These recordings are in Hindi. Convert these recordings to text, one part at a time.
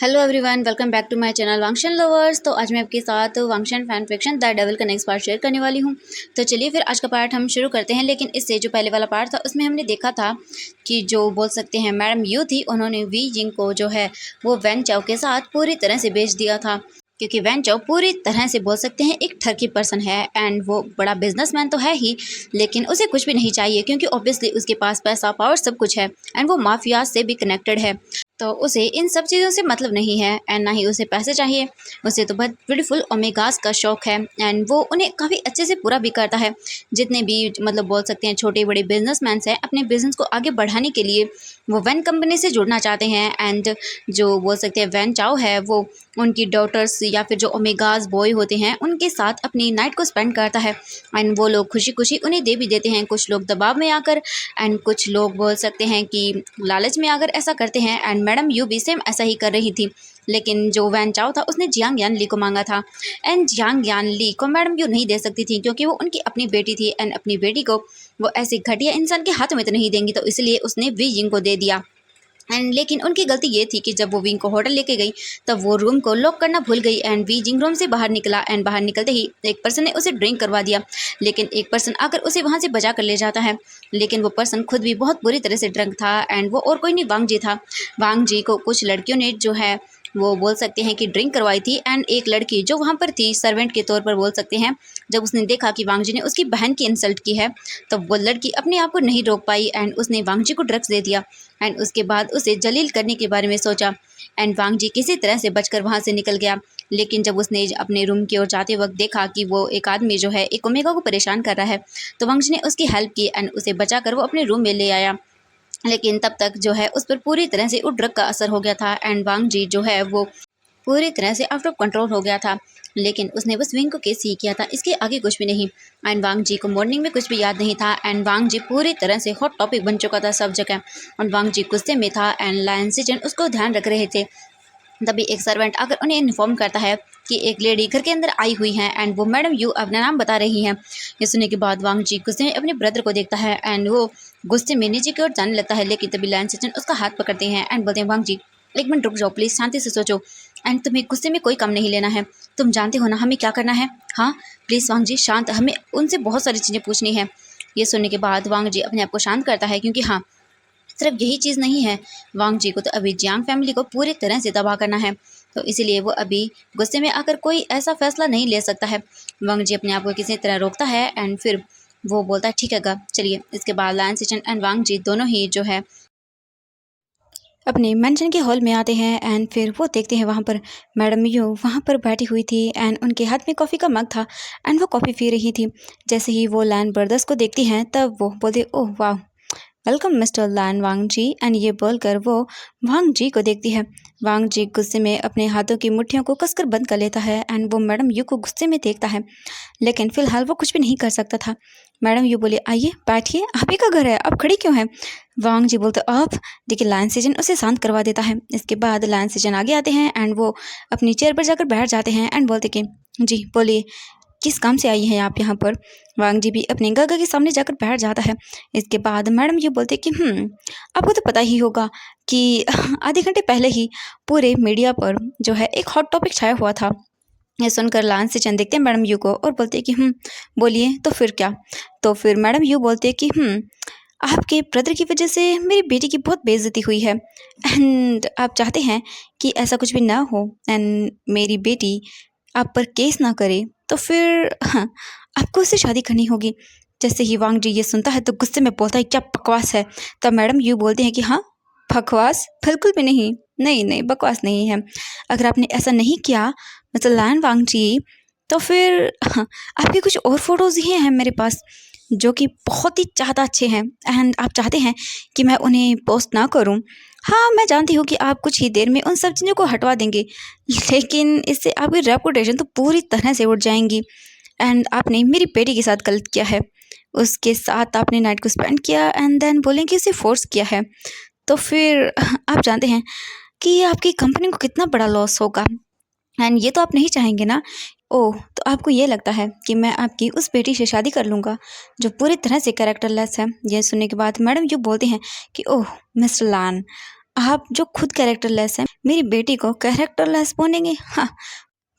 Hello everyone, welcome back to my channel Wangxian lovers. तो आज मैं आपके साथ Wangxian fan fiction the devil का नेक्स्ट पार्ट शेयर करने वाली हूँ। तो चलिए फिर आज का पार्ट हम शुरू करते हैं। लेकिन इससे जो पहले वाला पार्ट था उसमें हमने देखा था कि जो बोल सकते हैं मैडम यू थी, उन्होंने वी जिंग को जो है वो वैन चाओ के साथ पूरी तरह से बेच दिया था। क्योंकि वैन चाओ पूरी तरह से बोल सकते हैं एक ठरकी पर्सन है एंड वो बड़ा बिजनेसमैन तो है ही, लेकिन उसे कुछ भी नहीं चाहिए क्योंकि ऑब्वियसली उसके पास पैसा पावर सब कुछ है एंड वो माफिया से भी कनेक्टेड है। तो उसे इन सब चीज़ों से मतलब नहीं है एंड ना ही उसे पैसे चाहिए। उसे तो बहुत ब्यूटीफुल ओमेगास का शौक है एंड वो उन्हें काफ़ी अच्छे से पूरा भी करता है। जितने भी मतलब बोल सकते हैं छोटे बड़े बिजनेसमैन हैं, अपने बिजनेस को आगे बढ़ाने के लिए वो वैन कंपनी से जुड़ना चाहते हैं एंड जो बोल सकते हैं वैन चाओ है वो उनकी डॉटर्स या फिर जो ओमेगास बॉय होते हैं उनके साथ अपनी नाइट को स्पेंड करता है एंड वो लोग खुशी खुशी उन्हें दे भी देते हैं। कुछ लोग दबाव में आकर एंड कुछ लोग बोल सकते हैं कि लालच में आकर ऐसा करते हैं एंड मैडम यू भी सेम ऐसा ही कर रही थी। लेकिन जो वैन चाओ था उसने जियांग यान ली को मांगा था एंड जियांग यान ली को मैडम यू नहीं दे सकती थी क्योंकि वो उनकी अपनी बेटी थी एंड अपनी बेटी को वो ऐसे घटिया इंसान के हाथ में तो नहीं देंगी, तो इसलिए उसने वी जिंग को दे दिया। एंड लेकिन उनकी गलती ये थी कि जब वो विंग को होटल लेके गई तब वो रूम को लॉक करना भूल गई एंड वी जिंग रूम से बाहर निकला एंड बाहर निकलते ही एक पर्सन ने उसे ड्रिंक करवा दिया। लेकिन एक पर्सन आकर उसे वहाँ से बचा कर ले जाता है, लेकिन वो पर्सन खुद भी बहुत बुरी तरह से ड्रंक था एंड वो और कोई नहीं वांग जी था। वांग जी को कुछ लड़कियों ने जो है वो बोल सकते हैं कि ड्रिंक करवाई थी एंड एक लड़की जो वहाँ पर थी सर्वेंट के तौर पर बोल सकते हैं, जब उसने देखा कि वांग जी ने उसकी बहन की इंसल्ट की है तो वो लड़की अपने आप को नहीं रोक पाई एंड उसने वांग जी को ड्रग्स दे दिया एंड उसके बाद उसे जलील करने के बारे में सोचा एंड वांग जी किसी तरह से बचकर वहाँ से निकल गया। लेकिन जब उसने अपने रूम की ओर जाते वक्त देखा कि वो एक आदमी जो है एक ओमेगा को परेशान कर रहा है तो वांग जी ने उसकी हेल्प की एंड उसे बचाकर वो अपने रूम में ले आया। लेकिन तब तक जो है उस पर पूरी तरह से उस ड्रग का असर हो गया था एंड वांग जी जो है वो पूरी तरह से आउट ऑफ कंट्रोल हो गया था। लेकिन उसने बस विंग को केस ही किया था, इसके आगे कुछ भी नहीं। एंड वांग जी को मॉर्निंग में कुछ भी याद नहीं था एंड वांग जी पूरी तरह से हॉट टॉपिक बन चुका था सब जगह और वांग जी गुस्से में था एंड लायन सिजन उसको ध्यान रख रहे थे। तभी एक सर्वेंट आकर उन्हें इन्फॉर्म करता है कि एक लेडी घर के अंदर आई हुई है एंड वो मैडम यू अपना नाम बता रही हैं। ये सुनने के बाद वांग जी गुस्से में अपने ब्रदर को देखता है एंड वो गुस्से में नीचे की ओर जाने लगता है, लेकिन तभी लायन सिजन उसका हाथ पकड़ते हैं एंड बोलते हैं वांग जी एक मिनट रुक जाओ प्लीज़, शांति से सोचो एंड तुम्हें गुस्से में कोई काम नहीं लेना है। तुम जानते हो ना हमें क्या करना है। हाँ प्लीज़ वांग जी शांत, हमें उनसे बहुत सारी चीज़ें पूछनी है। ये सुनने के बाद वांग जी अपने आप को शांत करता है क्योंकि हाँ सिर्फ यही चीज़ नहीं है, वांग जी को तो अभी जियांग फैमिली को पूरी तरह से तबाह करना है, तो इसीलिए वो अभी गुस्से में आकर कोई ऐसा फैसला नहीं ले सकता है। वांग जी अपने आप को किसी तरह रोकता है एंड फिर वो बोलता है ठीक है गा चलिए। इसके बाद लायन सिचन एंड वांग जी दोनों ही जो है अपने मेंशन के हॉल में आते हैं एंड फिर वो देखते हैं वहाँ पर मैडम यू वहाँ पर बैठी हुई थी एंड उनके हाथ में कॉफ़ी का मग था एंड वो कॉफ़ी पी रही थी। जैसे ही वो लैन ब्रदर्स को देखती हैं तब वो बोलते ओह वाह welcome mister Lan Wang ji and ये बोलकर वो वांग जी को देखती है। वांग जी गुस्से में अपने हाथों की मुट्ठियों को कसकर बंद कर लेता है एंड वो मैडम यू को गुस्से में देखता है, लेकिन फिलहाल वो कुछ भी नहीं कर सकता था। मैडम यू बोले आइए बैठिए, आप ही का घर है, आप खड़ी क्यों हैं। वांग जी बोलते आप देखिए। लायन सीजन उसे शांत करवा देता है। इसके बाद लायन सीजन आगे आते हैं एंड वो अपनी चेयर पर जाकर बैठ जाते हैं एंड बोलते कि जी बोलिए किस काम से आई हैं आप यहाँ पर। वांग जी भी अपने गागा के सामने जाकर बैठ जाता है। इसके बाद मैडम ये बोलते कि आपको तो पता ही होगा कि आधे घंटे पहले ही पूरे मीडिया पर जो है एक हॉट टॉपिक छाया हुआ था। ये सुनकर लान से चंद देखते हैं मैडम यू को और बोलते कि बोलिए तो फिर क्या। तो फिर मैडम यू बोलते कि आपके ब्रदर की वजह से मेरी बेटी की बहुत बेइज्जती हुई है एंड आप चाहते हैं कि ऐसा कुछ भी ना हो एंड मेरी बेटी आप पर केस ना करे, तो फिर आपको उससे शादी करनी होगी। जैसे ही वांग जी ये सुनता है तो गुस्से में बोलता है क्या बकवास है। तब मैडम यू बोलते हैं कि हाँ बकवास बिल्कुल भी नहीं, नहीं नहीं बकवास नहीं है। अगर आपने ऐसा नहीं किया मतलब लैन वांग जी तो फिर आपके कुछ और फोटोज़ ही हैं मेरे पास जो कि बहुत ही ज़्यादा अच्छे हैं एंड आप चाहते हैं कि मैं उन्हें पोस्ट ना करूं। हाँ मैं जानती हूँ कि आप कुछ ही देर में उन सब चीज़ों को हटवा देंगे, लेकिन इससे आपकी रेपुटेशन तो पूरी तरह से उठ जाएंगी एंड आपने मेरी बेटी के साथ गलत किया है, उसके साथ आपने नाइट को स्पेंड किया एंड देन बोलेंगे उसे फोर्स किया है, तो फिर आप जानते हैं कि आपकी कंपनी को कितना बड़ा लॉस होगा एंड ये तो आप नहीं चाहेंगे ना। ओह तो आपको ये लगता है कि मैं आपकी उस बेटी से शादी कर लूँगा जो पूरी तरह से कैरेक्टरलेस है। ये सुनने के बाद मैडम यू बोलते हैं कि ओह मिस्टर लान आप जो खुद कैरेक्टरलेस हैं मेरी बेटी को कैरेक्टरलेस बोलेंगे? हाँ।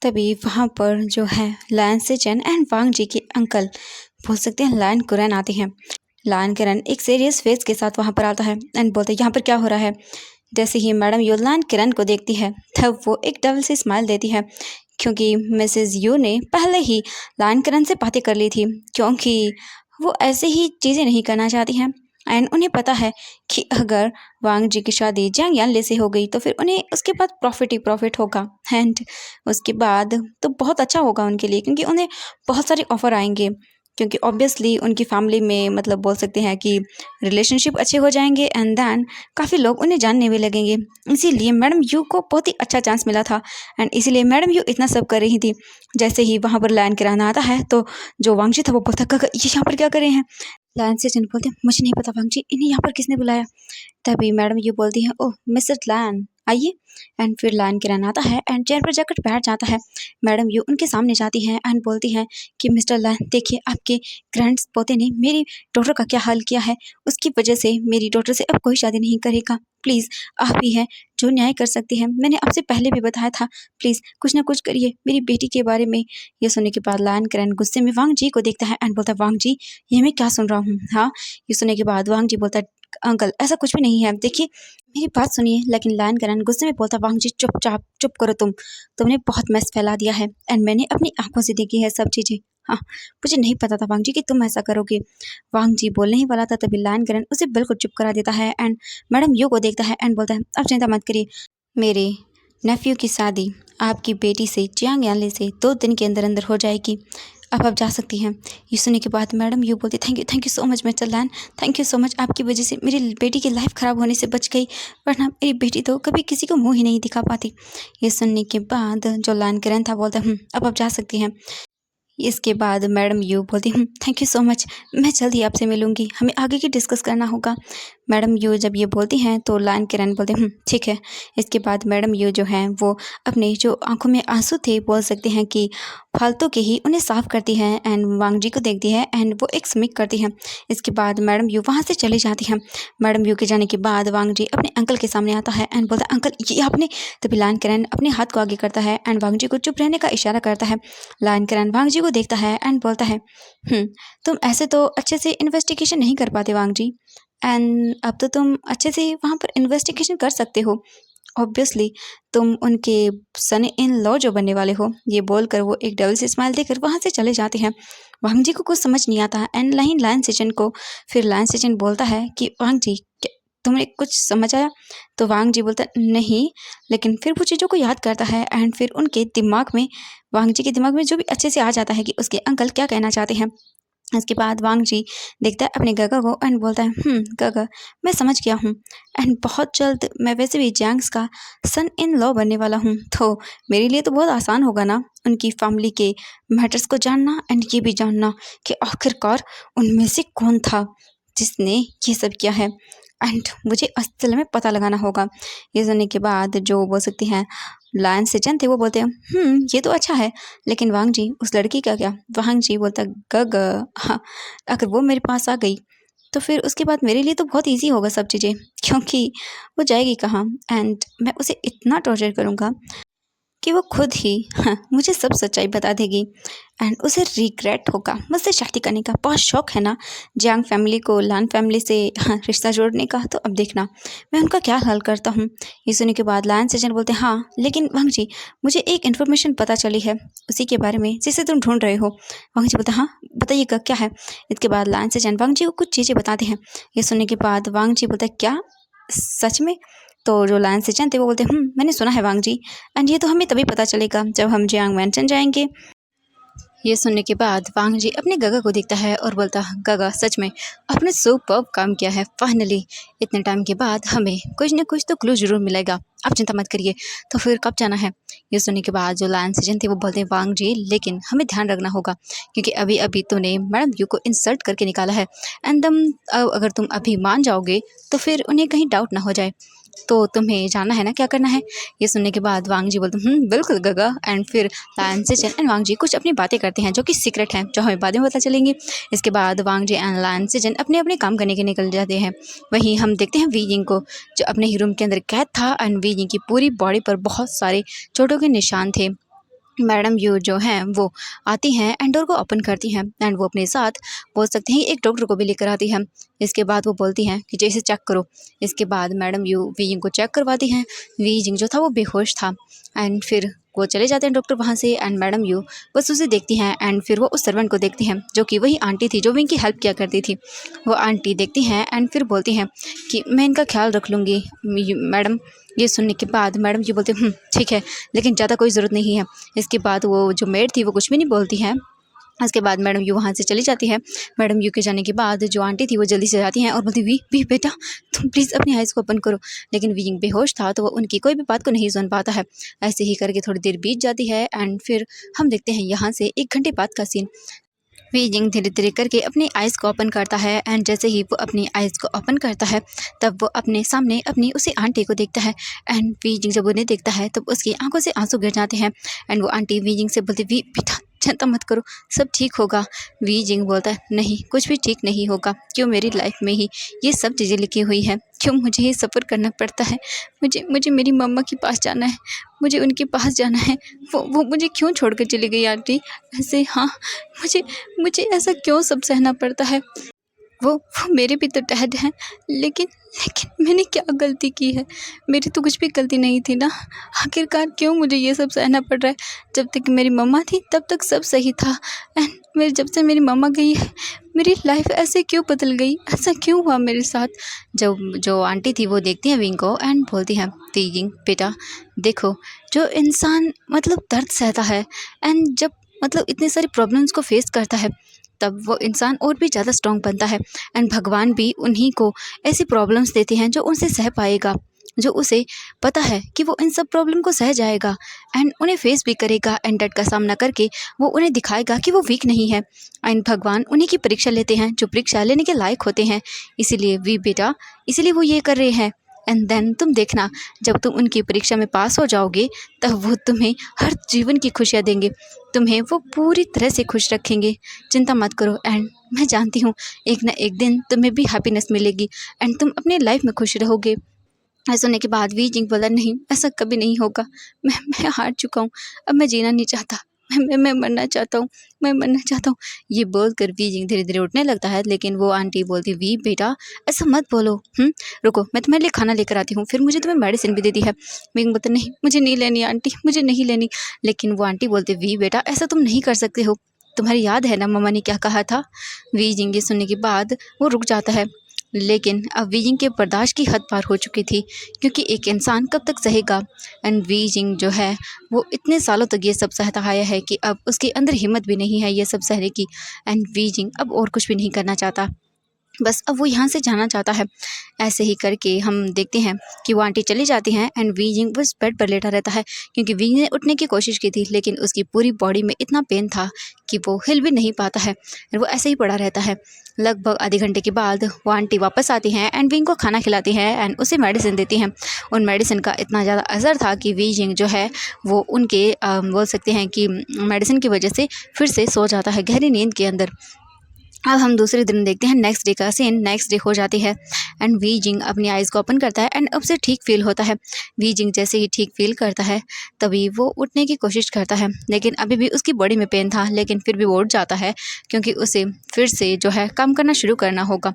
तभी वहाँ पर जो है लायन सेचन एंड वांग जी के अंकल, बोल सकते हैं लायन कुरैन, आते हैं। लायन किरण एक सीरियस फेस के साथ वहाँ पर आता है एंड बोलते हैं यहाँ पर क्या हो रहा है। जैसे ही मैडम यू लायन किरण को देखती है तब वो एक डबल सी स्माइल देती है, क्योंकि मिसेस यू ने पहले ही लायन किरण से बातें कर ली थी, क्योंकि वो ऐसे ही चीज़ें नहीं करना चाहती हैं एंड उन्हें पता है कि अगर वांग जी की शादी जियांग यानले से हो गई तो फिर उन्हें उसके बाद प्रॉफिट ही प्रॉफिट होगा एंड उसके बाद तो बहुत अच्छा होगा उनके लिए, क्योंकि उन्हें बहुत सारे ऑफ़र आएंगे, क्योंकि ऑब्वियसली उनकी फैमिली में मतलब बोल सकते हैं कि रिलेशनशिप अच्छे हो जाएंगे एंड देन काफ़ी लोग उन्हें जानने भी लगेंगे। इसीलिए मैडम यू को बहुत ही अच्छा चांस मिला था एंड इसीलिए मैडम यू इतना सब कर रही थी। जैसे ही वहाँ पर लायन किराना आता है तो जो वांगजी था वो बोलता है ये यहाँ पर क्या कर रहे हैं। लायन से जन बोलते हैं मुझे नहीं पता वांगजी, इन्हें यहाँ पर किसने बुलाया। तभी मैडम ये बोलती है ओह मिस्टर लायन आइए। एंड फिर लायन किरण आता है एंड चेयर पर जाकर बैठ जाता है। मैडम यू उनके सामने जाती हैं एंड बोलती हैं कि मिस्टर लायन देखिए आपके ग्रैंड पोते ने मेरी डॉटर का क्या हाल किया है, उसकी वजह से मेरी डॉटर से अब कोई शादी नहीं करेगा। प्लीज़ आप ही हैं जो न्याय कर सकती हैं, मैंने आपसे पहले भी बताया था, प्लीज़ कुछ ना कुछ करिए मेरी बेटी के बारे में। ये सुनने के बाद लायन किरण गुस्से में वांग जी को देखता है एंड बोलता है वांग जी ये मैं क्या सुन रहा हूँ। हाँ, ये सुनने के बाद वांग जी बोलता है अंकल ऐसा कुछ भी नहीं है, देखिए मेरी बात सुनिए। लेकिन लायन किरण गुस्से में बोलता वांग जी चुपचाप चुप करो तुमने बहुत मैस फैला दिया है एंड मैंने अपनी आंखों से देखी है सब चीज़ें। हाँ, मुझे नहीं पता था वांग जी कि तुम ऐसा करोगे। वांग जी बोलने ही वाला था तभी लायन किरण उसे बिल्कुल चुप करा देता है एंड मैडम यू को देखता है एंड बोलता है अब चिंता मत करिए, मेरे नेफ्यू की शादी आपकी बेटी से जियांग यानले से 2 दिन के अंदर अंदर हो जाएगी, अब आप जा सकती हैं। ये सुनने के बाद मैडम यू बोलती thank you so much mister Lion, thank you so much, आपकी वजह से मेरी बेटी की लाइफ ख़राब होने से बच गई, वरना मेरी बेटी तो कभी किसी को मुंह ही नहीं दिखा पाती। ये सुनने के बाद जो लायन किरण था बोलता अब आप जा सकती हैं। इसके बाद मैडम यू बोलती थैंक यू सो मच, मैं जल्द ही आपसे मिलूंगी, हमें आगे की डिस्कस करना होगा। मैडम यू जब ये बोलती हैं तो लायन किरण बोलते ठीक है। इसके बाद मैडम यू जो हैं वो अपने जो आंखों में आंसू थे बोल सकते हैं कि फालतू के ही उन्हें साफ़ करती हैं एंड वांग जी को देखती है एंड वो एक स्मिक करती हैं। इसके बाद मैडम यू वहाँ से चली जाती हैं। मैडम यू के जाने के बाद वांग जी अपने अंकल के सामने आता है एंड बोलता है अंकल ये आपने। तभी लायन किरण अपने हाथ को आगे करता है एंड वांग जी को चुप रहने का इशारा करता है। लायन किरण वांग जी को देखता है एंड बोलता है तुम ऐसे तो अच्छे से इन्वेस्टिगेशन नहीं कर पाते वांग जी, एंड अब तो तुम अच्छे से वहाँ पर इन्वेस्टिगेशन कर सकते हो, ऑब्वियसली तुम उनके सन इन लॉ जो बनने वाले हो। ये बोलकर वो एक डबल सी स्माइल देकर वहाँ से चले जाते हैं। वांग जी को कुछ समझ नहीं आता एंड लायन सेचन को फिर लायन सेचन बोलता है कि वांग जी तुम्हें कुछ समझ आया। तो वांग जी बोलता नहीं, लेकिन फिर वो चीज़ों को याद करता है एंड फिर उनके दिमाग में वांग जी के दिमाग में जो भी अच्छे से आ जाता है कि उसके अंकल क्या कहना चाहते हैं। इसके बाद वांग जी देखता है अपने गगा को एंड बोलता है गगा मैं समझ गया हूँ एंड बहुत जल्द मैं वैसे भी जैंग्स का सन इन लॉ बनने वाला हूँ, तो मेरे लिए तो बहुत आसान होगा ना उनकी फैमिली के मैटर्स को जानना एंड ये भी जानना कि आखिरकार उनमें से कौन था जिसने ये सब किया है एंड मुझे असल में पता लगाना होगा। ये सुनने के बाद जो बोल सकती हैं लायन सेचन थे वो बोलते हैं ये तो अच्छा है, लेकिन वांग जी उस लड़की का क्या। वांग जी बोलता गग हाँ, अगर वो मेरे पास आ गई तो फिर उसके बाद मेरे लिए तो बहुत इजी होगा सब चीज़ें, क्योंकि वो जाएगी कहाँ एंड मैं उसे इतना टॉर्चर करूँगा कि वो खुद ही मुझे सब सच्चाई बता देगी एंड उसे रिग्रेट होगा मुझसे शादी करने का। बहुत शौक है ना जियांग फैमिली को लान फैमिली से रिश्ता जोड़ने का, तो अब देखना मैं उनका क्या हल करता हूँ। ये सुनने के बाद लायन सेजन बोलते हैं हाँ, लेकिन वांग जी मुझे एक इन्फॉर्मेशन पता चली है उसी के बारे में जिसे तुम ढूंढ रहे हो। वांग जी बोलते हाँ बताइएगा क्या है। इसके बाद लायन सेजन वांग जी को कुछ चीज़ें बताते हैं। ये सुनने के बाद वांग जी बोलते हैं क्या सच में। तो जो लायन सेचन थे वो बोलते मैंने सुना है वांग जी एंड ये तो हमें तभी पता चलेगा जब हम जियांग मैंशन जाएंगे। ये सुनने के बाद वांग जी अपने गगा को देखता है और बोलता गगा सच में आपने सुपर्ब काम किया है, फाइनली इतने टाइम के बाद हमें कुछ न कुछ तो क्लू जरूर मिलेगा, आप चिंता मत करिए। तो फिर कब जाना है। ये सुनने के बाद जो लायन सेजन थे वो बोलते हैं वांग जी लेकिन हमें ध्यान रखना होगा क्योंकि अभी अभी तूने मैडम यू को इंसल्ट करके निकाला है एंड अगर तुम अभी मान जाओगे तो फिर उन्हें कहीं डाउट ना हो जाए। तो तुम्हें जानना है ना क्या करना है। ये सुनने के बाद वांग जी बोलते बिल्कुल गगा। एंड फिर लायन सेजन एंड वांग जी कुछ अपनी बातें करते हैं जो कि सीक्रेट हैं, जो हमें बाद में पता चलेंगी। इसके बाद वांग जी एंड लायन सेजन अपने अपने काम करने के निकल जाते हैं। वहीं हम देखते हैं वी जिंग को, जो अपने ही रूम के अंदर कैद था। एंड वी जिंग की पूरी बॉडी पर बहुत सारे चोटों के निशान थे। मैडम यू जो हैं वो आती हैं एंड डोर को ओपन करती हैं। एंड वो अपने साथ बोल सकते हैं एक डॉक्टर को भी लेकर आती हैं। इसके बाद वो बोलती हैं कि जैसे चेक करो। इसके बाद मैडम यू वी जिंग को चेक करवाती हैं। वी जिंग जो था वो बेहोश था। एंड फिर वो चले जाते हैं डॉक्टर वहाँ से। एंड मैडम यू बस उसे देखती हैं। एंड फिर वो उस सर्वेंट को देखती हैं जो कि वही आंटी थी जो विंग की हेल्प किया करती थी। वो आंटी देखती हैं एंड फिर बोलती हैं कि मैं इनका ख्याल रख लूँगी मैडम। ये सुनने के बाद मैडम जी बोलते ठीक है, लेकिन ज़्यादा कोई ज़रूरत नहीं है। इसके बाद वो जो मेड थी वो कुछ भी नहीं बोलती है। उसके बाद मैडम यू वहाँ से चली जाती है। मैडम यू के जाने के बाद जो आंटी थी वो जल्दी से जाती हैं और बोलती वी बेटा तुम प्लीज़ अपनी आइज़ को ओपन करो। लेकिन वी बेहोश था तो वो उनकी कोई भी बात को नहीं सुन पाता है। ऐसे ही करके थोड़ी देर बीत जाती है। एंड फिर हम देखते हैं यहाँ से 1 घंटे बाद का सीन। वी जिंग धीरे धीरे करके अपनी आइज़ को ओपन करता है। एंड जैसे ही वो अपनी आइज़ को ओपन करता है तब वो अपने सामने अपनी उसी आंटी को देखता है। एंड वी जिंग जब उन्हें देखता है तब उसकी आंखों से आंसू गिर जाते हैं। एंड वो आंटी वी जिंग से बोलती वी बेटा चिंता मत करो, सब ठीक होगा। वी जिंग बोलता है नहीं, कुछ भी ठीक नहीं होगा। क्यों मेरी लाइफ में ही ये सब चीज़ें लिखी हुई हैं, क्यों मुझे ये सफ़र करना पड़ता है। मुझे मुझे मेरी मम्मा के पास जाना है, मुझे उनके पास जाना है। वो मुझे क्यों छोड़ कर चली गई आंटी ऐसे। हाँ, मुझे मुझे ऐसा क्यों सब सहना पड़ता है। वो मेरे भी तो डैड हैं, लेकिन लेकिन मैंने क्या गलती की है। मेरी तो कुछ भी गलती नहीं थी ना। आखिरकार क्यों मुझे ये सब सहना पड़ रहा है। जब तक मेरी मम्मा थी तब तक सब सही था। एंड मेरी जब से मेरी मम्मा गई है मेरी लाइफ ऐसे क्यों बदल गई, ऐसा क्यों हुआ मेरे साथ। जब जो आंटी थी वो देखती हैं विंग को एंड बोलती हैं विंग बेटा देखो, जो इंसान मतलब दर्द सहता है एंड जब मतलब इतने सारी प्रॉब्लम्स को फेस करता है तब वो इंसान और भी ज़्यादा स्ट्रॉन्ग बनता है। एंड भगवान भी उन्हीं को ऐसी प्रॉब्लम्स देते हैं जो उनसे सह पाएगा, जो उसे पता है कि वो इन सब प्रॉब्लम को सह जाएगा एंड उन्हें फेस भी करेगा। एंड डट का सामना करके वो उन्हें दिखाएगा कि वो वीक नहीं है। एंड भगवान उन्हीं की परीक्षा लेते हैं जो परीक्षा लेने के लायक होते हैं। इसीलिए वी बेटा, इसीलिए वो ये कर रहे हैं। एंड देन तुम देखना, जब तुम उनकी परीक्षा में पास हो जाओगे तब वो तुम्हें हर जीवन की खुशियाँ देंगे, तुम्हें वो पूरी तरह से खुश रखेंगे। चिंता मत करो। एंड मैं जानती हूँ एक ना एक दिन तुम्हें भी हैप्पीनेस मिलेगी एंड तुम अपनी लाइफ में खुश रहोगे। ऐसा सुनने के बाद वी जिंग बोला नहीं, ऐसा कभी नहीं होगा। मैं हार चुका हूँ, अब मैं जीना नहीं चाहता। मैं मरना चाहता हूँ, मैं मरना चाहता हूँ। ये बोल कर वी जिंग धीरे धीरे उठने लगता है। लेकिन वो आंटी बोलती वी बेटा ऐसा मत बोलो, रुको मैं तुम्हारे लिए खाना लेकर आती हूँ, फिर मुझे तुम्हें मेडिसिन भी दे दी है। विंग बोलता नहीं मुझे नहीं लेनी आंटी, मुझे नहीं लेनी। लेकिन वो आंटी बोलती वी बेटा ऐसा तुम नहीं कर सकते हो, तुम्हारी याद है ना मम्मा ने क्या कहा था। वी जिंग ये सुनने के बाद वो रुक जाता है। लेकिन अब वी जिंग के बर्दाश्त की हद पार हो चुकी थी, क्योंकि एक इंसान कब तक सहेगा। एंड वी जिंग जो है वो इतने सालों तक ये सब सहता आया है कि अब उसके अंदर हिम्मत भी नहीं है ये सब सहने की। एंड वी जिंग अब और कुछ भी नहीं करना चाहता, बस अब वो यहाँ से जाना चाहता है। ऐसे ही करके हम देखते हैं कि वो आंटी चली जाती हैं एंड वी जिंग बस बेड पर लेटा रहता है, क्योंकि वी ने उठने की कोशिश की थी लेकिन उसकी पूरी बॉडी में इतना पेन था कि वो हिल भी नहीं पाता है और वो ऐसे ही पड़ा रहता है। लगभग आधे घंटे के बाद वो आंटी वापस आती हैं एंड विंग को खाना खिलाती हैं एंड उसे मेडिसिन देती हैं। उन मेडिसिन का इतना ज़्यादा असर था कि वी जिंग जो है वो उनके बोल सकते हैं कि मेडिसिन की वजह से फिर से सो जाता है गहरी नींद के अंदर। अब हम दूसरे दिन देखते हैं नेक्स्ट डे का सीन। नेक्स्ट डे हो जाती है एंड वी जिंग अपनी आइज़ को ओपन करता है एंड अब से ठीक फील होता है। वी जिंग जैसे ही ठीक फील करता है तभी वो उठने की कोशिश करता है, लेकिन अभी भी उसकी बॉडी में पेन था, लेकिन फिर भी वो उठ जाता है क्योंकि उसे फिर से जो है काम करना शुरू करना होगा।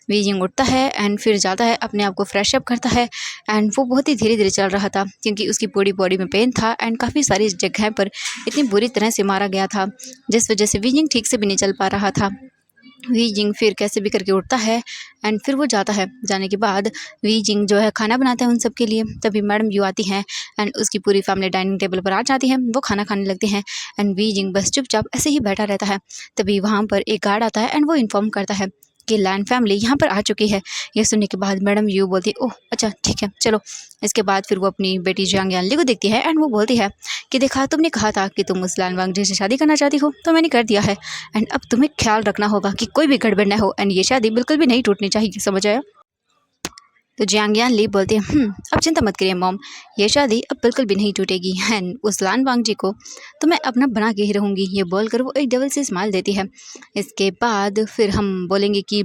वी जिंग उठता है एंड फिर जाता है अपने आप को फ्रेश अप करता है एंड वो बहुत ही धीरे धीरे चल रहा था क्योंकि उसकी पूरी बॉडी में पेन था एंड काफ़ी सारी जगह पर इतनी बुरी तरह से मारा गया था जिस वजह से वी जिंग ठीक से भी नहीं चल पा रहा था। वी जिंग फिर कैसे भी करके उठता है एंड फिर वो जाता है। जाने के बाद वी जिंग जो है खाना बनाता है उन सब के लिए। तभी मैडम यू आती हैं एंड उसकी पूरी फैमिली डाइनिंग टेबल पर आ जाती है। वो खाना खाने लगते हैं एंड वी जिंग बस चुपचाप ऐसे ही बैठा रहता है। तभी वहाँ पर एक गार्ड आता है एंड वो इन्फॉर्म करता है कि लैन फैमिली यहाँ पर आ चुकी है। ये सुनने के बाद मैडम यू बोलती है ओह अच्छा ठीक है चलो। इसके बाद फिर वो अपनी बेटी जियांग यानली को देखती है एंड वो बोलती है कि देखा तुमने कहा था कि तुम उस लैन वांग जी से शादी करना चाहती हो, तो मैंने कर दिया है एंड अब तुम्हें ख्याल रखना होगा कि कोई भी गड़बड़ न हो एंड ये शादी बिल्कुल भी नहीं टूटनी चाहिए, समझ आया। तो जियांग यान ली बोलती है अब चिंता मत करिए मॉम, ये शादी अब बिल्कुल भी नहीं टूटेगी। एंड उस लान वांग जी को तो मैं अपना बना के ही रहूँगी, ये बोलकर वो एक डबल से स्माइल देती है। इसके बाद फिर हम बोलेंगे कि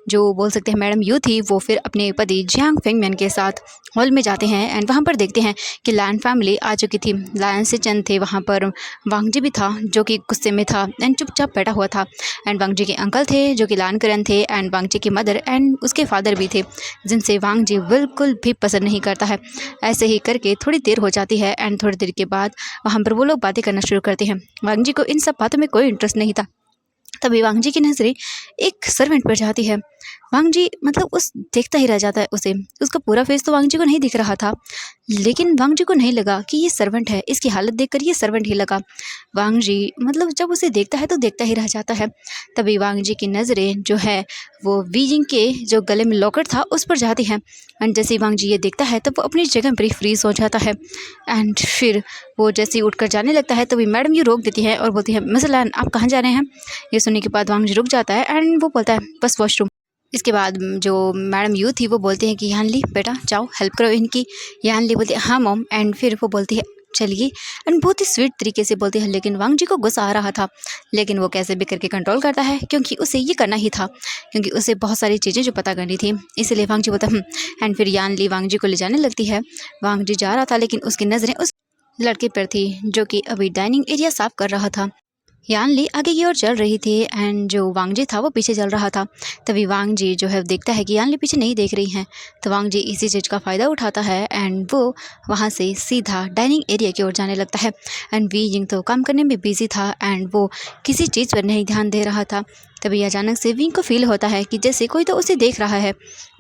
जो बोल सकते हैं मैडम यू थी, वो फिर अपने पति जियांग फेंगमैन के साथ हॉल में जाते हैं। एंड वहाँ पर देखते हैं कि लान फैमिली आ चुकी थी। लायन से चंद थे वहाँ पर, वांग जी भी था जो कि गुस्से में था एंड चुपचाप बैठा हुआ था। एंड वांग जी के अंकल थे जो कि लान करन थे, एंड वांग जी की मदर एंड उसके फादर भी थे, जिनसे वांग जी बिल्कुल भी पसंद नहीं करता है। ऐसे ही करके थोड़ी देर हो जाती है एंड थोड़ी देर के बाद वहाँ पर वो लोग बातें करना शुरू करते हैं। वांग जी को इन सब बातों में कोई इंटरेस्ट नहीं था। तभी वांग जी की नज़रें एक सर्वेंट पर जाती है। वांग जी मतलब उस देखता ही रह जाता है उसे। उसका पूरा फेस तो वांग जी को नहीं दिख रहा था, लेकिन वांग जी को नहीं लगा कि ये सर्वेंट है। इसकी हालत देखकर ये सर्वेंट ही लगा। वांग जी मतलब जब उसे देखता है तो देखता ही रह जाता है। तभी वांग जी की नज़रें जो है वो वीजिंग के जो गले में लॉकेट था उस पर जाती है। एंड जैसे ही वांग जी ये देखता है तब वो अपनी जगह पर ही फ्रीज हो जाता है। एंड फिर वो जैसे ही उठकर जाने लगता है तभी मैडम ये रोक देती है और बोलती है मिस्टर लैन आप कहाँ जा रहे हैं। ये सुनने के बाद वांग जी रुक जाता है एंड वो बोलता है बस वॉशरूम। इसके बाद जो मैडम यू थी वो बोलती हैं कि यान ली बेटा जाओ हेल्प करो इनकी। यान ली बोलती है हाँ मॉम। एंड फिर वो बोलती है चलिए। एंड बहुत ही स्वीट तरीके से बोलती है, लेकिन वांग जी को गुस्सा आ रहा था, लेकिन वो कैसे भी करके कंट्रोल करता है क्योंकि उसे ये करना ही था, क्योंकि उसे बहुत सारी चीज़ें जो पता करनी थी, इसलिए वांग जी बोलता एंड फिर यान ली वांग जी को ले जाने लगती है। वांग जी जा रहा था लेकिन उसकी नज़रें उस लड़के पर थी जो कि अभी डाइनिंग एरिया साफ कर रहा था। यान ली आगे की ओर चल रही थी एंड जो वांग जी था वो पीछे चल रहा था। तभी वांग जी जो है देखता है कि यान ली पीछे नहीं देख रही हैं, तो वांग जी इसी चीज़ का फ़ायदा उठाता है एंड वो वहाँ से सीधा डाइनिंग एरिया की ओर जाने लगता है। एंड वी जिंग तो काम करने में बिजी था एंड वो किसी चीज़ पर नहीं ध्यान दे रहा था। तभी अचानक से विंग को फील होता है कि जैसे कोई तो उसे देख रहा है।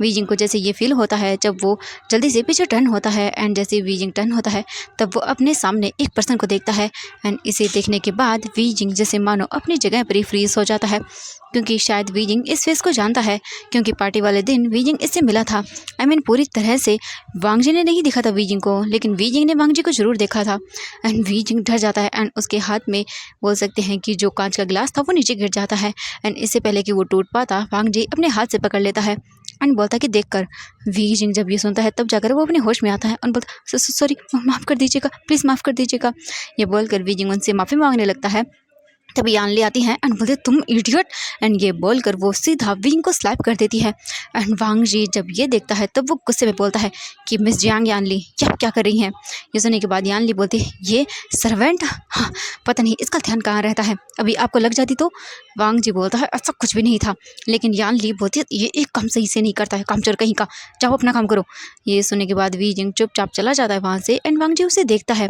वी को जैसे ये फील होता है जब वो जल्दी से पीछे टर्न होता है एंड जैसे वी टर्न होता है तब वो अपने सामने एक पर्सन को देखता है। एंड इसे देखने के बाद वी जैसे मानो अपनी जगह पर ही फ्रीज हो जाता है, क्योंकि शायद वी इस फेस को जानता है, क्योंकि पार्टी वाले दिन वी इससे मिला था। पूरी तरह से वांग जी ने नहीं देखा था वी को, लेकिन वी ने वांग जी को जरूर देखा था। एंड वी डर जाता है एंड उसके हाथ में बोल सकते हैं कि जो कांच का गिलास था वो नीचे गिर जाता है। एंड इससे पहले कि वो टूट पाता वांग जी अपने हाथ से पकड़ लेता है एंड बोलता है कि देखकर। वी जब ये सुनता है तब जाकर वो अपने होश में आता है और बोलता सॉरी माफ़ कर दीजिएगा, प्लीज़ माफ़ कर दीजिएगा। ये बोलकर वी उनसे माफ़ी मांगने लगता है। तभी यान ले आती हैं एंड बोलते तुम इडियट। एंड ये बोलकर वो सीधा विंग को स्लैप कर देती है। एंड वांग जी जब ये देखता है तब वो गुस्से में बोलता है कि मिस जियांग यान ली क्या कर रही हैं। ये सुनने के बाद यान ली बोलती है ये सर्वेंट, हाँ पता नहीं इसका ध्यान कहाँ रहता है, अभी आपको लग जाती तो। वांग जी बोलता है ऐसा कुछ भी नहीं था, लेकिन यान ली बोलती है ये एक काम सही से नहीं करता है, काम चोर कहीं का, जाओ अपना काम करो। ये सुनने के बाद वी जिंग चुपचाप चला जाता है वहाँ से एंड वांग जी उसे देखता है,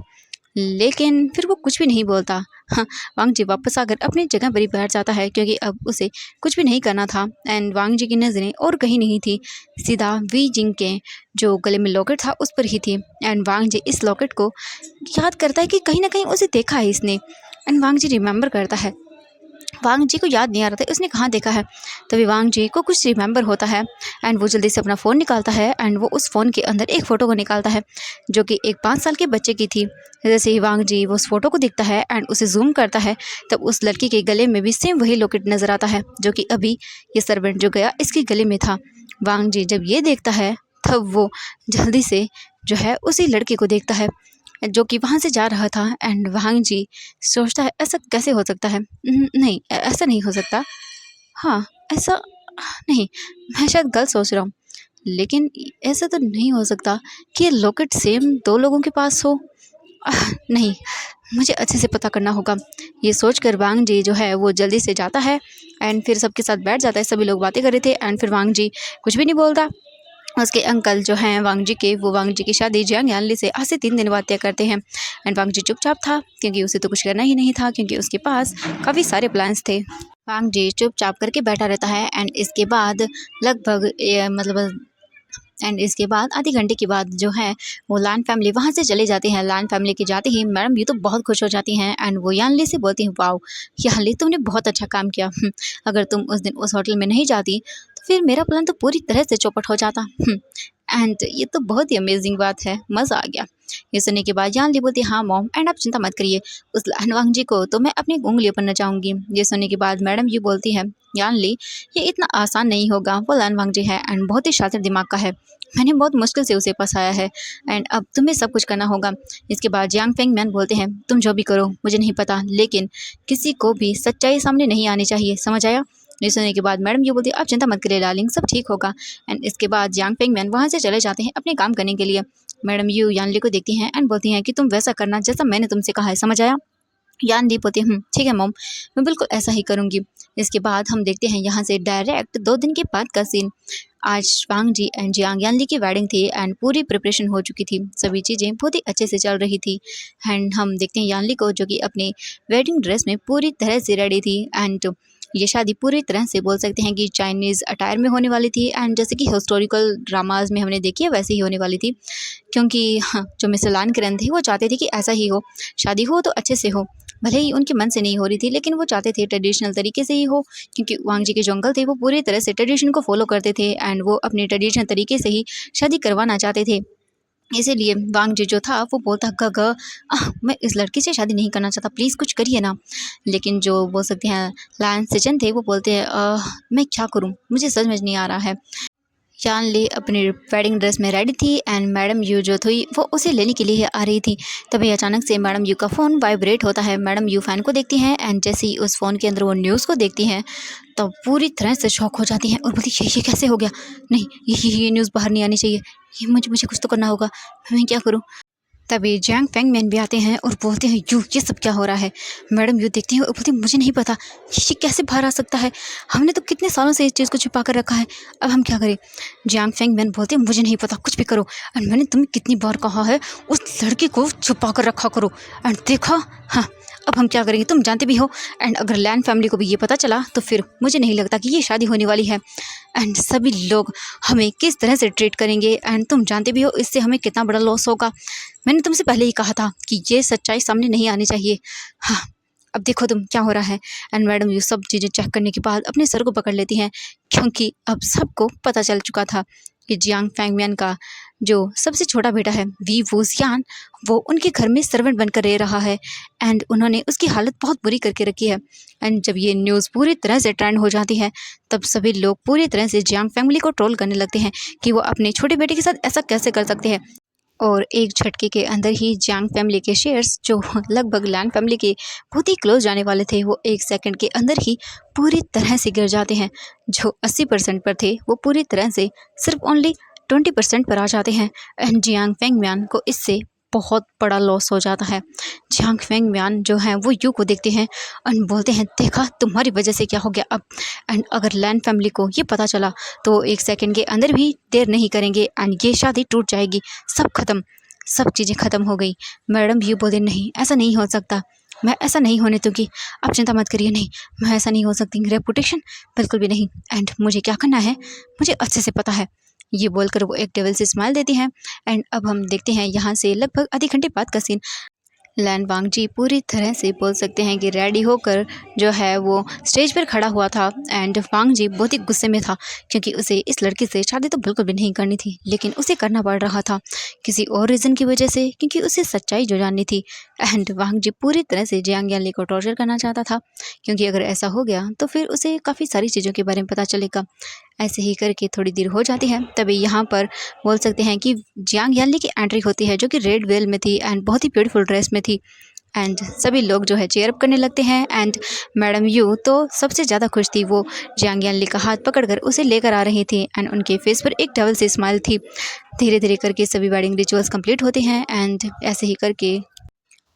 लेकिन फिर वो कुछ भी नहीं बोलता। हाँ, वांग जी वापस आकर अपनी जगह पर ही बैठ जाता है, क्योंकि अब उसे कुछ भी नहीं करना था। एंड वांग जी की नज़रें और कहीं नहीं थी, सीधा वी जिंग के जो गले में लॉकेट था उस पर ही थी। एंड वांग जी इस लॉकेट को याद करता है कि कहीं ना कहीं उसे देखा है इसने। एंड वांग जी रिमेंबर करता है, वांग जी को याद नहीं आ रहा था उसने कहाँ देखा है। तभी वांग जी को कुछ रिमेंबर होता है एंड वो जल्दी से अपना फ़ोन निकालता है एंड वो उस फ़ोन के अंदर एक फ़ोटो को निकालता है जो कि एक 5 साल के बच्चे की थी। जैसे ही वांग जी वो उस फ़ोटो को देखता है एंड उसे जूम करता है तब उस लड़की के गले में भी सेम वही लॉकेट नज़र आता है जो कि अभी ये सर्वेंट जो गया इसके गले में था। वांग जी जब ये देखता है तब वो जल्दी से जो है उसी लड़के को देखता है जो कि वहाँ से जा रहा था। एंड वांग जी सोचता है ऐसा कैसे हो सकता है, नहीं ऐसा नहीं हो सकता, हाँ ऐसा नहीं, मैं शायद गलत सोच रहा हूँ, लेकिन ऐसा तो नहीं हो सकता कि ये लॉकेट सेम 2 लोगों के पास हो। नहीं, मुझे अच्छे से पता करना होगा। ये सोचकर वांग जी जो है वो जल्दी से जाता है एंड फिर सबके साथ बैठ जाता है। सभी लोग बातें कर रहे थे एंड फिर वांग जी कुछ भी नहीं बोलता। उसके अंकल जो हैं वांग जी के, वो वांग जी की शादी जियांग यानली से आज से 3 दिन बाद तय करते हैं। एंड वांग जी चुपचाप था क्योंकि उसे तो कुछ करना ही नहीं था, क्योंकि उसके पास काफ़ी सारे प्लान्स थे। वांग जी चुपचाप करके बैठा रहता है एंड इसके बाद लगभग मतलब एंड इसके बाद आधे घंटे के बाद जो है वो लान फैमिली वहाँ से चले जाते हैं। लान फैमिली के जाते ही मैडम ये तो बहुत खुश हो जाती हैं एंड वो यानली से बोलती हैं वाओ यानली तुमने बहुत अच्छा काम किया, अगर तुम उस दिन उस होटल में नहीं जाती तो फिर मेरा प्लान तो पूरी तरह से चौपट हो जाता। एंड ये तो बहुत ही अमेजिंग बात है, मज़ा आ गया। ये सुनने के बाद यानली बोलती हाँ मॉम एंड आप चिंता मत करिए, उस लानवांग जी को तो मैं अपनी उंगलियों पर नचाऊंगी। ये सुनने के बाद मैडम ये बोलती है यानली ये इतना आसान नहीं होगा, वो लानवांग जी है एंड बहुत ही शातिर दिमाग का है, मैंने बहुत मुश्किल से उसे फंसाया है एंड अब तुम्हें सब कुछ करना होगा। इसके बाद जियांग फेंगमैन बोलते हैं तुम जो भी करो मुझे नहीं पता, लेकिन किसी को भी सच्चाई सामने नहीं आनी चाहिए, समझ आया। ये सुनने के बाद मैडम यू बोलती है आप चिंता मत करिए डार्लिंग, सब ठीक होगा। एंड इसके बाद जियांग फेंगमैन वहाँ से चले जाते हैं अपने काम करने के लिए। मैडम यू यानली को देखती हैं एंड बोलती हैं कि तुम वैसा करना जैसा मैंने तुमसे कहा है, समझ आया। यानदीप होती है ठीक है मॉम, मैं बिल्कुल ऐसा ही करूँगी। इसके बाद हम देखते हैं यहाँ से डायरेक्ट 2 दिन के बाद का सीन। आज वांग जी एंड जियांग यानली की वेडिंग थी एंड पूरी प्रिपरेशन हो चुकी थी, सभी चीज़ें बहुत ही अच्छे से चल रही थी। एंड हम देखते हैं यानली को जो कि अपने वेडिंग ड्रेस में पूरी तरह से रेडी थी एंड ये शादी पूरी तरह से बोल सकते हैं कि चाइनीज़ अटायर में होने वाली थी एंड जैसे कि हिस्टोरिकल ड्रामाज में हमने देखी है वैसे ही होने वाली थी। क्योंकि हाँ, जो मिस्टर लान किरण थे वो चाहते थे कि ऐसा ही हो, शादी हो तो अच्छे से हो, भले ही उनके मन से नहीं हो रही थी लेकिन वो चाहते थे ट्रेडिशनल तरीके से ही हो। क्योंकि वांग जी के जो अंकल थे वो पूरी तरह से ट्रेडिशन को फॉलो करते थे एंड वो अपने ट्रेडिशनल तरीके से ही शादी करवाना चाहते थे। इसीलिए वांग जी जो था वो बोलता ग मैं इस लड़की से शादी नहीं करना चाहता, प्लीज़ कुछ करिए ना। लेकिन जो बोल सकते हैं लायन सिचन थे वो बोलते हैं मैं क्या करूँ, मुझे समझ नहीं आ रहा है। यान ली अपनी वेडिंग ड्रेस में रेडी थी एंड मैडम यू जो थी वो उसे लेने के लिए आ रही थी। तभी अचानक से मैडम यू का फ़ोन वाइब्रेट होता है। मैडम यू फ़ैन को देखती हैं एंड जैसे ही उस फ़ोन के अंदर वो न्यूज़ को देखती हैं तो पूरी तरह से शॉक हो जाती हैं और बोलती ये कैसे हो गया, नहीं ये न्यूज़ बाहर नहीं आनी चाहिए, ये मुझे कुछ तो करना होगा, मैं क्या करूँ। तभी जियांग फेंगमैन भी आते हैं और बोलते हैं यू ये सब क्या हो रहा है। मैडम यू देखती हैं और बोलती हैं मुझे नहीं पता ये कैसे बाहर आ सकता है, हमने तो कितने सालों से इस चीज़ को छुपा कर रखा है, अब हम क्या करें। जियांग फेंगमैन बोलते हैं मुझे नहीं पता, कुछ भी करो एंड मैंने तुम्हें कितनी बार कहा है उस लड़की को छुपा कर रखा करो एंड देखा, हाँ अब हम क्या करेंगे, तुम जानते भी हो। एंड अगर लैन फैमिली को भी ये पता चला तो फिर मुझे नहीं लगता कि ये शादी होने वाली है एंड सभी लोग हमें किस तरह से ट्रीट करेंगे एंड तुम जानते भी हो इससे हमें कितना बड़ा लॉस होगा। मैंने तुमसे पहले ही कहा था कि ये सच्चाई सामने नहीं आनी चाहिए। हाँ अब देखो तुम क्या हो रहा है। एंड मैडम ये सब चीज़ें चेक करने के बाद अपने सर को पकड़ लेती हैं क्योंकि अब सबको पता चल चुका था कि जियांग फेंगमैन का जो सबसे छोटा बेटा है वी वूजियान वो उनके घर में सर्वेंट बनकर रह रहा है एंड उन्होंने उसकी हालत बहुत बुरी करके रखी है। एंड जब ये न्यूज़ पूरी तरह से ट्रेंड हो जाती है तब सभी लोग पूरी तरह से जियांग फैमिली को ट्रोल करने लगते हैं कि वो अपने छोटे बेटे के साथ ऐसा कैसे कर सकते हैं। और एक झटके के अंदर ही जियांग फैमिली के शेयर्स जो लगभग लैन फैमिली के बहुत ही क्लोज जाने वाले थे वो 1 सेकंड के अंदर ही पूरी तरह से गिर जाते हैं। जो 80% पर थे वो पूरी तरह से सिर्फ ओनली 20% पर आ जाते हैं एंड जियांग फेंगमैन को इससे बहुत बड़ा लॉस हो जाता है। जियांग फेंगमैन जो हैं वो यू को देखते हैं और बोलते हैं देखा तुम्हारी वजह से क्या हो गया अब। एंड अगर लैन फैमिली को ये पता चला तो 1 सेकंड के अंदर भी देर नहीं करेंगे एंड ये शादी टूट जाएगी, सब खत्म, सब चीज़ें ख़त्म हो गई। मैडम यू बोलते नहीं ऐसा नहीं हो सकता, मैं ऐसा नहीं होने दूँगी, आप चिंता मत करिए, नहीं मैं ऐसा नहीं हो सकती, रेपुटेशन बिल्कुल भी नहीं एंड मुझे क्या करना है मुझे अच्छे से पता है। ये बोलकर वो एक डेविल से स्माइल देती हैं एंड अब हम देखते हैं यहाँ से लगभग आधे घंटे बाद का सीन। लैन वांग जी पूरी तरह से बोल सकते हैं कि रेडी होकर जो है वो स्टेज पर खड़ा हुआ था एंड वांग जी बहुत ही गुस्से में था क्योंकि उसे इस लड़की से शादी तो बिल्कुल भी नहीं करनी थी लेकिन उसे करना पड़ रहा था किसी और रीज़न की वजह से क्योंकि उसे सच्चाई जो जाननी थी। एंड वांग जी पूरी तरह से जियांग यानली को टॉर्चर करना चाहता था क्योंकि अगर ऐसा हो गया तो फिर उसे काफ़ी सारी चीज़ों के बारे में पता चलेगा। ऐसे ही करके थोड़ी देर हो जाती है तभी यहाँ पर बोल सकते हैं कि जियांग यानली की एंट्री होती है जो कि रेड वेल में थी एंड बहुत ही ब्यूटीफुल ड्रेस में थी एंड सभी लोग जो है चेयर अप करने लगते हैं एंड मैडम यू तो सबसे ज़्यादा खुश थी, वो जियांग यानली का हाथ पकड़कर उसे लेकर आ रही थी एंड उनके फेस पर एक डबल सी स्माइल थी। धीरे धीरे करके सभी वेडिंग रिचुअल्स कंप्लीट होते हैं एंड ऐसे ही करके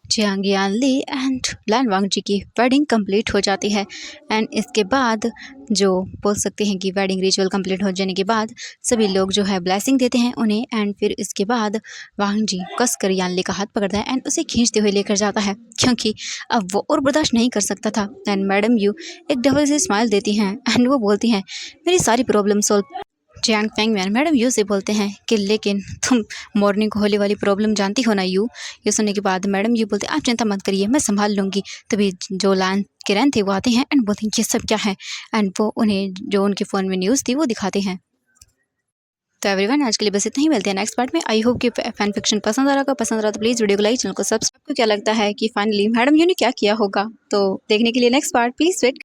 Jiang Yanli and LAN Wang जी की वेडिंग कंप्लीट हो जाती है। एंड इसके बाद जो बोल सकते हैं कि वेडिंग रिचुअल कंप्लीट हो जाने के बाद सभी लोग जो है ब्लेसिंग देते हैं उन्हें एंड फिर इसके बाद वांग जी कस कर यानली का हाथ पकड़ता है एंड उसे खींचते हुए लेकर जाता है क्योंकि अब वो और बर्दाश्त नहीं कर सकता था। एंड मैडम यू एक डबल से स्माइल देती हैं एंड वो बोलती हैं मेरी सारी problem solve. Jiang Fengmian madam Yu से बोलते हैं कि लेकिन तुम मॉर्निंग को होने वाली प्रॉब्लम जानती हो ना यू। ये सुनने के बाद मैडम यू बोलते हैं आप चिंता मत करिए मैं संभाल लूँगी। तभी जो लैन किरण थे वो आते हैं एंड बोलते हैं ये सब क्या है एंड वो उन्हें जो उनके फ़ोन में न्यूज़ थी वो दिखाते हैं। तो एवरीवन आज के लिए बस इतना ही, मिलते हैं नेक्स्ट पार्ट में। आई होप कि फैन फिक्शन पसंद आ रहा तो प्लीज़ वीडियो को लाइक, चैनल को सब्सक्राइब। को क्या लगता है कि फाइनली मैडम यू ने क्या किया होगा, तो देखने के लिए नेक्स्ट पार्ट प्लीज़ वेट।